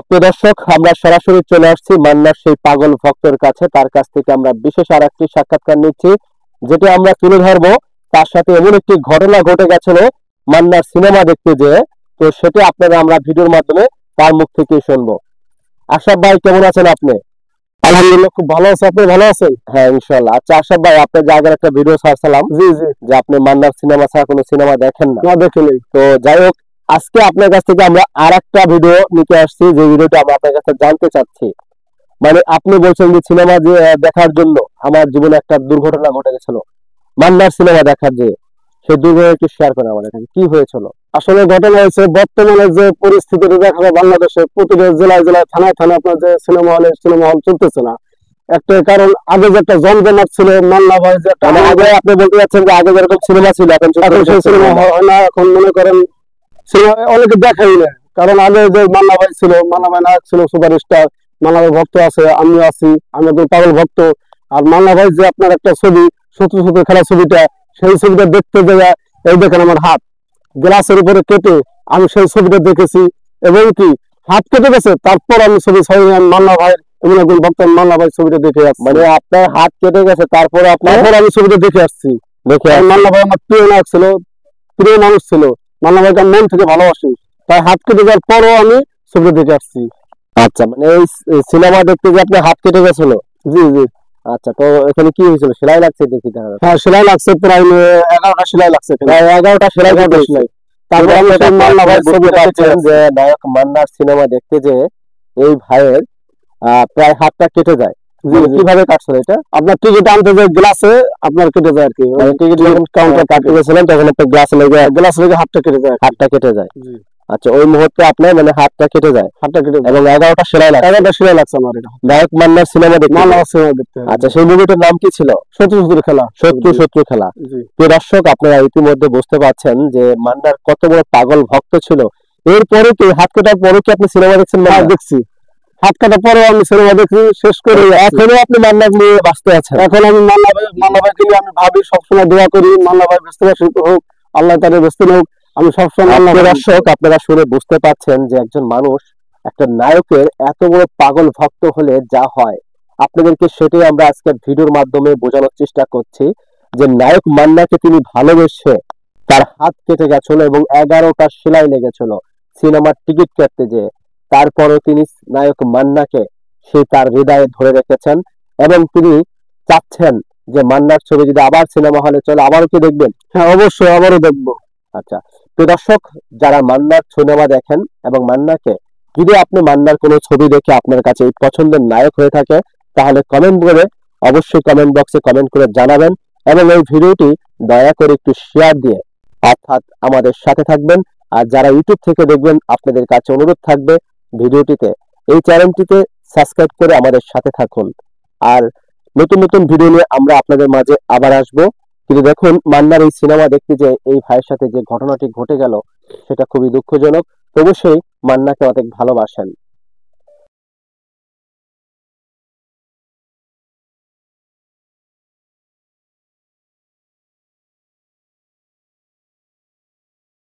প্রিয় দর্শক, আমরা সরাসরি চলে আসছি মান্নার সেই পাগল ভক্তের কাছে। তার কাছ থেকে আমরা বিশেষ আর একটি সাক্ষাৎকার নিচ্ছি, যেটি আমরা তুলে ধরবো। তার সাথে এমন একটি ঘটনা ঘটে গেছিল মান্নার সিনেমা দেখতে যেয়ে। তো সেটি আপনারা আমরা ভিডিওর মাধ্যমে তার মুখ থেকেই শুনবো। আশরাফ ভাই, কেমন আছেন আপনি? আলহামদুলিল্লাহ, খুব ভালো আছে। আপনি ভালো আছেন? হ্যাঁ, ইনশাল্লাহ। আচ্ছা আশরাফ ভাই, আপনার যে আগের একটা ভিডিও ছাড়ছিলাম জি জি। যে আপনি মান্নার সিনেমা ছাড়া কোনো সিনেমা দেখেন না, না, দেখিনি। তো যাই হোক, আজকে আপনার কাছ থেকে আমরা আর একটা ভিডিও নিতে আসছি, যে ভিডিওটা আমরা আপনার কাছে জানতে চাচ্ছি। মানে আপনি বলছেন যে সিনেমা যে দেখার জন্য আমার জীবনে একটা দুর্ঘটনা ঘটে গেছিল, মান্নার সিনেমা দেখার যে সেই দুর্ঘটনা একটু শেয়ার করেন আমাদের কাছে, কি হয়েছিল? আসলে ঘটনা হয়েছে, বর্তমানে যে পরিস্থিতিটা দেখা যায় বাংলাদেশে প্রতিটা জেলায় জেলায় থানায় থানায় আপনার যে সিনেমা হল চলতেছে না। একটা কারণ, আগে যে একটা জমজমাট ছিল, মান্না ভাই যে একটা, মানে আগে আপনি বলতে চাচ্ছেন যে আগে যেরকম সিনেমা ছিল এখন সেই সিনেমা হয় না। এখন মনে করেন সিনেমা অনেকে দেখাই না। কারণ আগে যে মান্না ভাই ছিল, মান্না ভাই নায়ক ছিল, সুপারস্টার। মান্না ভাই ভক্ত আছে, আমিও আছি, আমি একজন পাগল ভক্ত। আর মান্না ভাই যে আপনার একটা ছবি, শত্রু শত্রু খেলা ছবিটা, সেই ছবিটা দেখতে দেওয়া, এই দেখেন আমার হাত গ্লাসের উপরে কেটে, আমি সেই ছবিটা দেখেছি। এবং কি হাত কেটে গেছে, তারপর আমি ছবি ছাড়ি। আমি মান্না ভাই এমন একজন ভক্ত, মান্না ভাই ছবিটা দেখে আসছি। মানে আপনার হাত কেটে গেছে, তারপরে তারপর আমি ছবিটা দেখে আসছি। মান্না ভাই আমার প্রিয় নায়ক ছিল, প্রিয় মানুষ ছিল। মান্না ভাইকে আমি মন থেকে ভালোবাসি, তাই হাত কেটে যাওয়ার পরও আমি ছবিটা দেখে আসছি। আচ্ছা, মানে এই সিনেমা দেখতে যে আপনার হাত কেটে গেছিল? জি জি। আচ্ছা, তো এখানে কি হয়েছিল? সেলাই লাগছে দেখি। হ্যাঁ, সেলাই লাগছে, প্রায় 11টা সেলাই লাগছে। প্রায় 11টা সেলাই করতে। তারপর আমি সেই মান্না ভাই ছবিটা দেখে যে নায়ক মান্নার সিনেমা দেখতে যে এই ভাইয়ের প্রায় হাতটা কেটে যায়। কিভাবে কাটছিল এটা? আপনার টিকিট আনতে যে গ্লাসে আপনার কেটে যায় আর কি। টিকিট যখন কাউন্টার কাটতে গেছিলেন তখন একটা গ্লাস লেগে হাতটা কেটে যায়। হাতটা কেটে যায়। আচ্ছা, ওই মুহূর্তে আপনার মানে হাতটা কেটে যায় এবং 11টা সেলাই লাগছে। 11টা সেলাই লাগছে আমার। এটা নায়ক মান্নার সিনেমা দেখতে। আচ্ছা, সেই মুভিটার নাম কি ছিল? শত্রু শত্রু খেলা। শত্রু খেলা। প্রিয় দর্শক, আপনারা ইতিমধ্যে বুঝতে পারছেন যে মান্নার কত বড় পাগল ভক্ত ছিল। এরপরে কি হাত কাটার পরে কি আপনি সিনেমা দেখছেন? দেখছি, হাত কাটার পরেও আমি সিনেমা দেখি, শেষ করে এখনো আপনি মান্নার নিয়ে বাঁচতে আছেন? এখন আমি মান্না ভাইকে নিয়ে আমি ভাবি, সবসময় দোয়া করি মান্না ভাই ব্যস্ত হোক, আল্লাহ তাদের ব্যস্ত হোক। আমি সবসময় দর্শক, আপনারা শুনে বুঝতে পারছেন যে একজন মানুষ একটা নায়কের এত বড় পাগল ভক্ত হলে যা হয়, আপনাদেরকে সেটাই আমরা আজকের ভিডিওর মাধ্যমে বোঝানোর চেষ্টা করছি যে নায়ক মান্নাকে তিনি ভালোবেসে তার হাত কেটে গেছিল এবং 11টা সেলাই লেগেছিল সিনেমার টিকিট কাটতে যে। তারপরও তিনি নায়ক মান্নাকে সেই তার হৃদয়ে ধরে রেখেছেন এবং তিনি চাচ্ছেন যে মান্নার ছবি যদি আবার সিনেমা হলে চলে আবারও কি দেখবেন? হ্যাঁ, অবশ্যই আবারও দেখবো। আচ্ছা, তো দর্শক, যারা মান্নার সিনেমা দেখেন এবং মান্নাকে, যদি আপনি মান্নার কোনো ছবি দেখে আপনার কাছে এই পছন্দের নায়ক হয়ে থাকে, তাহলে কমেন্ট করে অবশ্যই কমেন্ট বক্সে কমেন্ট করে জানাবেন এবং এই ভিডিওটি দয়া করে একটু শেয়ার দিয়ে অর্থাৎ আমাদের সাথে থাকবেন। আর যারা ইউটিউব থেকে দেখবেন, আপনাদের কাছে অনুরোধ থাকবে ভিডিওটিতে এই চ্যানেলটিতে সাবস্ক্রাইব করে আমাদের সাথে থাকুন। আর নতুন নতুন ভিডিও নিয়ে আমরা আপনাদের মাঝে আবার আসবো। কিন্তু দেখুন, মান্নার এই সিনেমা দেখতে যে এই ভাইয়ের সাথে যে ঘটনাটি ঘটে গেল, সেটা খুবই দুঃখজনক। অবশ্যই মান্নাকে অনেক ভালোবাসেন।